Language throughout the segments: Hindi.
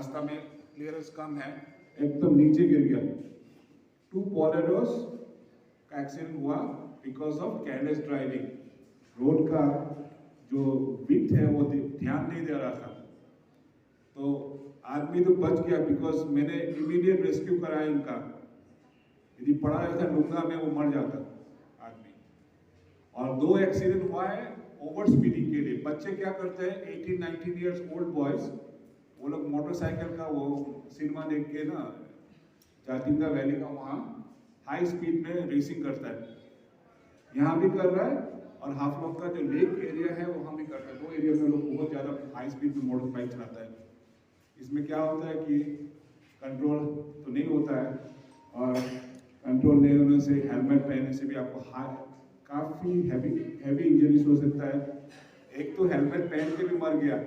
रास्ता में क्लियरेंस कम है, एकदम नीचे गिर गया। 2 बोलेरोस का एक्सीडेंट हुआ because of careless driving. Road का जो विड्थ है वो ध्यान नहीं दे रहा था, तो आदमी तो बच गया बिकॉज मैंने इमीडिएट रेस्क्यू कराया इनका। यदि पड़ा रहता डूंगा में वो मर जाता आदमी। और 2 एक्सीडेंट हुआ है ओवर स्पीडिंग के लिए। बच्चे क्या करते हैं, 18-19 ईयर्स ओल्ड बॉयज, वो लोग मोटरसाइकिल का वो सिनेमा देख के ना जातिंगा वैली का वहाँ हाई स्पीड में रेसिंग करता है। यहाँ भी कर रहा है और हाफलॉक का जो लेक एरिया है वहाँ भी करता है। 2 एरिया में लोग बहुत ज़्यादा हाई स्पीड में मोटर बाइक चलाता है। इसमें क्या होता है कि कंट्रोल तो नहीं होता है, और कंट्रोल नहीं होने से, हेलमेट पहनने से भी आपको काफ़ी हैवी इंजरीज हो सकता है। एक तो हेलमेट पहन के भी मर गया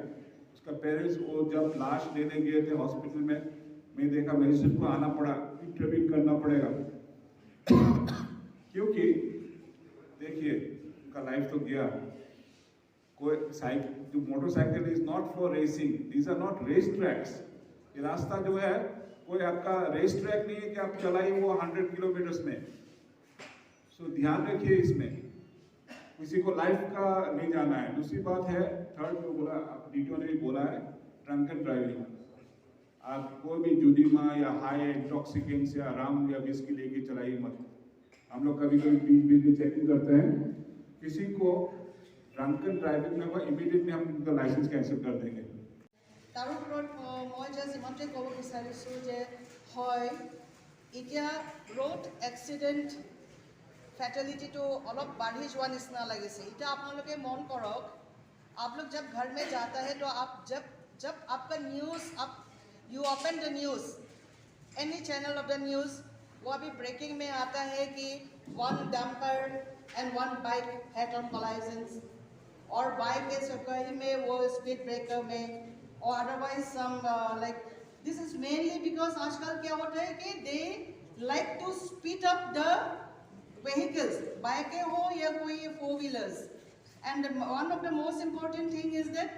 उसका पेरेंट्स। वो जब लाश लेने गए थे हॉस्पिटल में, मैं देखा मेरे सिर को आना पड़ा, ट्रीटमेंट करना पड़ेगा क्योंकि देखिए उनका लाइफ तो गया। कोई साइकिल जो motorcycle is not for racing, these are not race tracks. ये रास्ता जो है कोई आपका रेस ट्रैक नहीं है कि आप चलाइए वो 100 किलोमीटर्स में। सो ध्यान रखिए, इसमें किसी को लाइफ का नहीं जाना है। दूसरी बात है, थर्ड जो बोला डीटीओ ने भी बोला है, ड्रंकन ड्राइविंग। आप कोई भी जुडीमा या हाई इंटॉक्सिकेंट्स या राम या विस्की लेके चलाइए मत। हम लोग कभी कभी बीच में चेकिंग करते हैं, किसी को ड्रंकन ड्राइविंग में हुआ इमीडिएटली हम उनका लाइसेंस कैंसिल कर देंगे। তাৰ ওপৰত মই জাষ্ট ইমানটোৱে ক'ব বিচাৰিছোঁ যে হয়, এতিয়া ৰোড এক্সিডেণ্ট ফেটেলিটিটো অলপ বাঢ়ি যোৱা নিচিনা লাগিছে। এতিয়া আপোনালোকে মন কৰক, आप लोग जब घर में जाता है तो आप जब आपका news you open the news, any channel of the news, वो अभी ब्रेकिंग में आता है कि 1 dumper and 1 bike head on collisions, और बाइक के सही में वो स्पीड ब्रेकर में, और otherwise some like this is mainly because आजकल क्या होता है कि they like to speed up the vehicles, बाइकें हो या कोई 4 wheelers. And one of the most important thing is that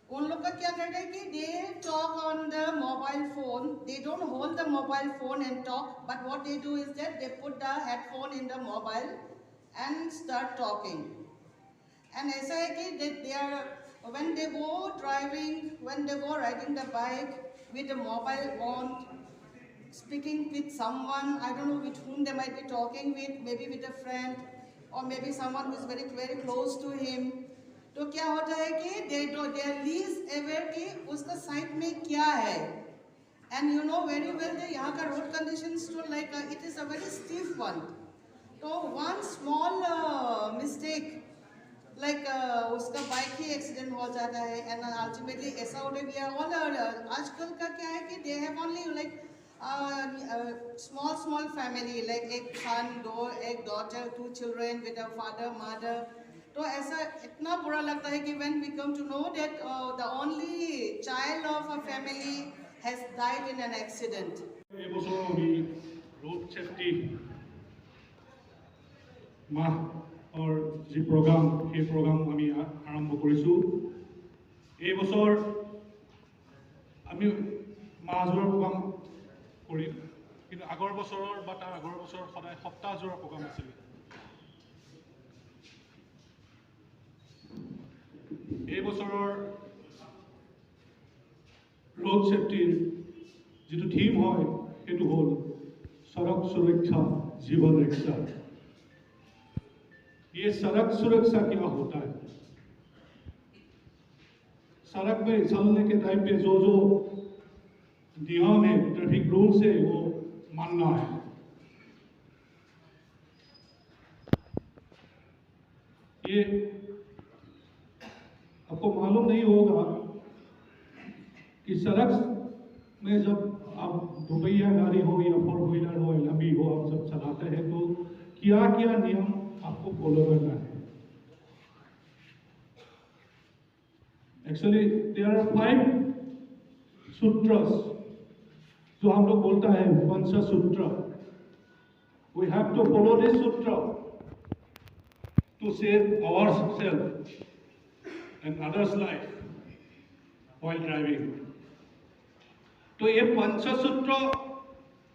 उन लोग का क्या करते हैं कि they talk on the mobile phone, they don't hold the mobile phone and talk, but what they do is that they put the headphone in the mobile and start talking. And ऐसा है कि they are when they go driving, when they go riding the bike with the mobile phone, speaking with someone, I don't know with whom they might be talking with, maybe with a friend or maybe someone who is very very close to him, तो क्या होता है कि they are least aware कि उसका साइड में क्या है। and you know very well that यहाँ का road conditions तो like it is a very stiff one, तो one small mistake like उसका बाइक ही एक्सीडेंट हो जाता है। एंड अल्टीमेटली ऐसा होता है ऑल आजकल का क्या है कि they have only like small family, like एक सन, एक daughter, 2 children with a father mother. तो ऐसा इतना बुरा लगता है कि when we come to know that the only child of a family has died in an accident. এই বছৰ আমি ৰোড সেফটি মাহৰ যি প্ৰগ্ৰাম, সেই প্ৰগ্ৰাম আমি আৰম্ভ কৰিছোঁ। এই বছৰ আমি মাহজোৰা প্ৰগ্ৰাম কৰিম, কিন্তু আগৰ বছৰৰ বা তাৰ আগৰ বছৰ সদায় সপ্তাহজোৰা প্ৰগ্ৰাম আছিলে। এই বছৰৰ ৰোড সেফটিৰ যিটো থিম হয় সেইটো হ'ল সড়ক সুৰক্ষা जीवन रक्षा। ये सड़क सुरक्षा क्या होता है? सड़क में चलने के टाइम पे जो नियम है, ट्रैफिक रूल्स है, वो मानना है। ये आपको मालूम नहीं होगा कि सड़क में जब आप दुपहिया गाड़ी हो या 4 व्हीलर हो या लंबी हो, आप जब चलाते हैं तो क्या क्या नियम आपको फॉलो करना है। एक्चुअली देयर आर 5 सूत्रस जो हम लोग बोलता है पंचसूत्र। We have to follow this sutra to save our self and others life while driving. तो ये पंचसूत्र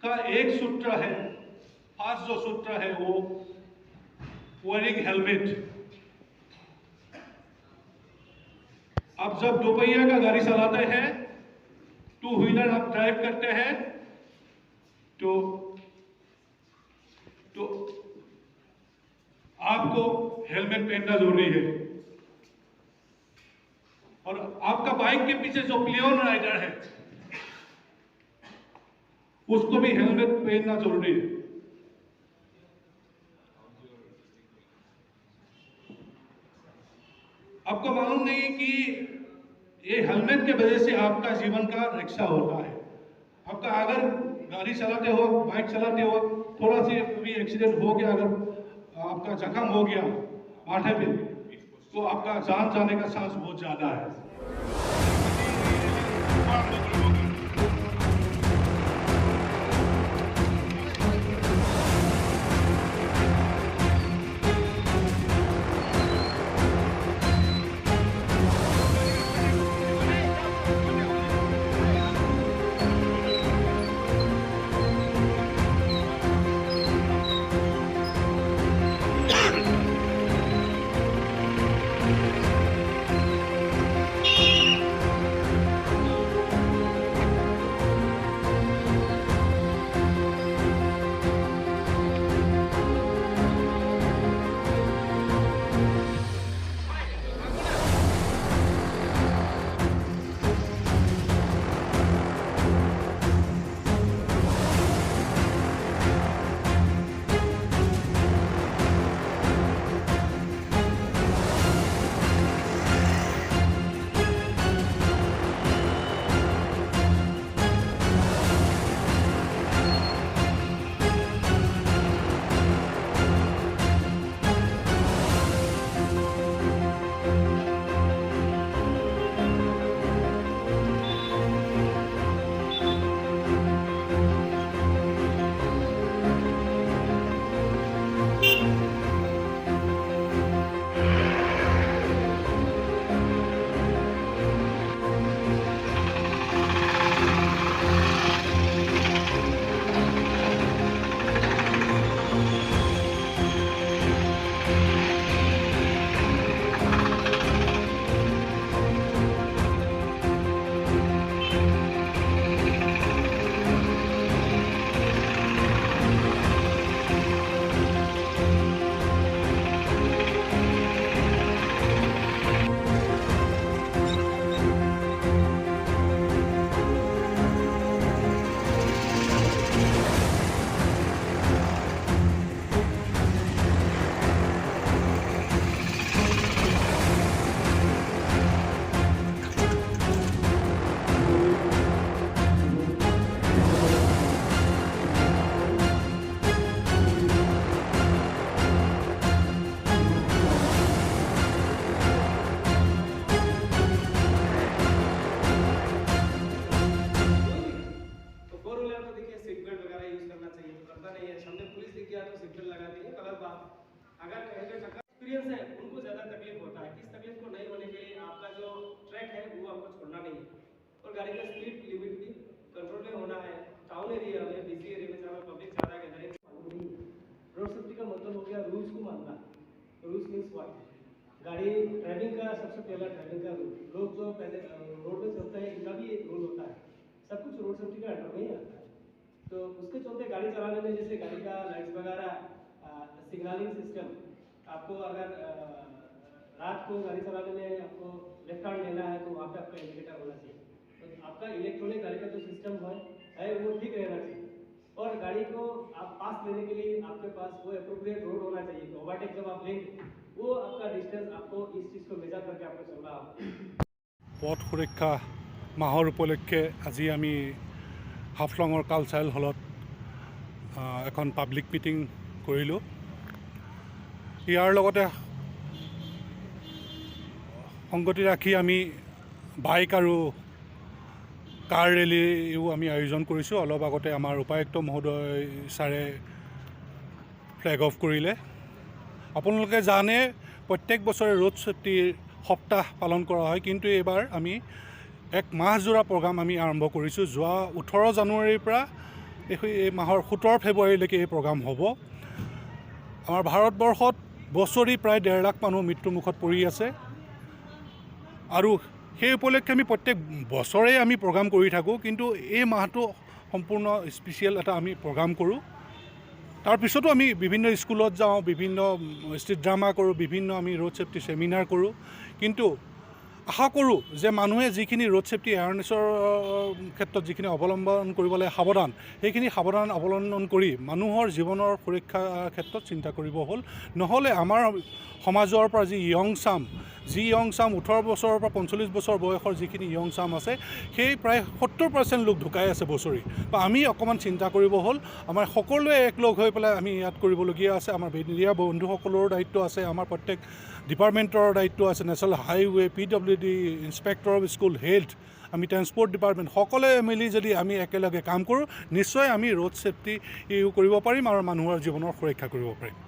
का एक सूत्र है, फर्स्ट जो सूत्र है वो वेयरिंग हेलमेट। आप जब दोपहिया का गाड़ी चलाते हैं, टू व्हीलर आप ड्राइव करते हैं, तो आपको हेलमेट पहनना जरूरी है। और आपका बाइक के पीछे जो प्लेन राइडर है उसको भी हेलमेट पहनना जरूरी है। आपको मालूम नहीं कि ये हेलमेट के वजह से आपका जीवन का रक्षा होता है। आपका अगर गाड़ी चलाते हो, बाइक चलाते हो, थोड़ा सी भी एक्सीडेंट हो गया, अगर आपका जख्म हो गया माथे पे, तो आपका जान जाने का चांस बहुत ज्यादा है। एक्सपीरियंस है उनको ज़्यादा तकलीफ होता है। इस तकलीफ को नहीं होने के लिए आपका जो ट्रैक है वो आपको छोड़ना नहीं है और गाड़ी का स्पीड लिमिट भी कंट्रोल में होना है। टाउन एरिया में, बिजी एरिया में जहाँ पब्लिक ज़्यादा गैदरिंग नहीं। रोड सेफ्टी का मतलब हो गया रूल्स को मानना। Rules means what? गाड़ी ड्राइविंग का सबसे पहला ड्राइविंग का रूल, लोग जो पहले रोड में चलते हैं इनका भी एक रूल होता है। सब कुछ रोड सेफ्टी का अंडर में ही आता है। तो उसके चलते गाड़ी चलाने में जैसे गाड़ी का लाइट्स वगैरह, सिग्नलिंग सिस्टम, आपको अगर रात को गाड़ी चलाने में आपको लेफ्ट टर्न लेना है तो वहाँ पे आपका इंडिकेटर होना चाहिए। तो आपका इलेक्ट्रॉनिक गाड़ी का जो सिस्टम है वो ठीक रहना चाहिए। और गाड़ी को आप पास लेने के लिए आपके पास वो एप्रोप्रिएट रोड होना चाहिए। तो ओवरटेक जब आप लेंगे वो आपका डिस्टेंस आपको इस चीज़ को मेजर करके आपको चलना होगा। পথ সুৰক্ষা মাহৰ উপলক্ষে আজি আমি হাফলঙৰ কালচাৰেল হলত এখন পাব্লিক মিটিং কৰিলোঁ। ইয়াৰ লগতে সংগতি ৰাখি আমি বাইক আৰু কাৰ ৰেলীও আমি আয়োজন কৰিছোঁ। অলপ আগতে আমাৰ উপায়ুক্ত মহোদয় ছাৰে ফ্লেগ অফ কৰিলে। আপোনালোকে জানে প্ৰত্যেক বছৰে ৰোড ছেফটিৰ সপ্তাহ পালন কৰা হয়, কিন্তু এইবাৰ আমি এক মাহজোৰা প্ৰগ্ৰাম আমি আৰম্ভ কৰিছোঁ। যোৱা 18 জানুৱাৰীৰ পৰা এই মাহৰ 17 ফেব্ৰুৱাৰীলৈকে এই প্ৰগ্ৰাম হ'ব। আমাৰ ভাৰতবৰ্ষত বছৰি প্ৰায় 1.5 লাখ মানুহ মৃত্যুমুখত পৰি আছে আৰু সেই উপলক্ষে আমি প্ৰত্যেক বছৰে আমি প্ৰগ্ৰাম কৰি থাকোঁ, কিন্তু এই মাহটো সম্পূৰ্ণ স্পেচিয়েল এটা আমি প্ৰগ্ৰাম কৰোঁ। তাৰপিছতো আমি বিভিন্ন স্কুলত যাওঁ, বিভিন্ন ষ্ট্ৰীট ড্ৰামা কৰোঁ, বিভিন্ন আমি ৰোড ছেফটি ছেমিনাৰ কৰোঁ। কিন্তু আশা কৰোঁ যে মানুহে যিখিনি ৰোড ছেফটি এৱাৰনেছৰ ক্ষেত্ৰত যিখিনি অৱলম্বন কৰিব লাগে সাৱধান, সেইখিনি সাৱধান অৱলম্বন কৰি মানুহৰ জীৱনৰ সুৰক্ষাৰ ক্ষেত্ৰত চিন্তা কৰিব হ'ল। নহ'লে আমাৰ সমাজৰ পৰা যি য়ং চাম 18 বছৰৰ পৰা 45 বছৰ বয়সৰ যিখিনি য়ং চাম আছে, সেই প্ৰায় 70% লোক ঢুকাই আছে বছৰি। বা আমি অকণমান চিন্তা কৰিব হ'ল, আমাৰ সকলোৱে একলগ হৈ পেলাই আমি ইয়াত কৰিবলগীয়া আছে। আমাৰ মিডিয়া বন্ধুসকলৰো দায়িত্ব আছে, আমাৰ প্ৰত্যেক ডিপাৰ্টমেণ্টৰ দায়িত্ব আছে, national highway, PWD, inspector of school, health, আমি ট্ৰেন্সপৰ্ট ডিপাৰ্টমেণ্ট সকলোৱে মিলি যদি আমি একেলগে কাম কৰোঁ, নিশ্চয় আমি ৰোড ছেফটি কৰিব পাৰিম আৰু মানুহৰ জীৱনৰ সুৰক্ষা কৰিব পাৰিম।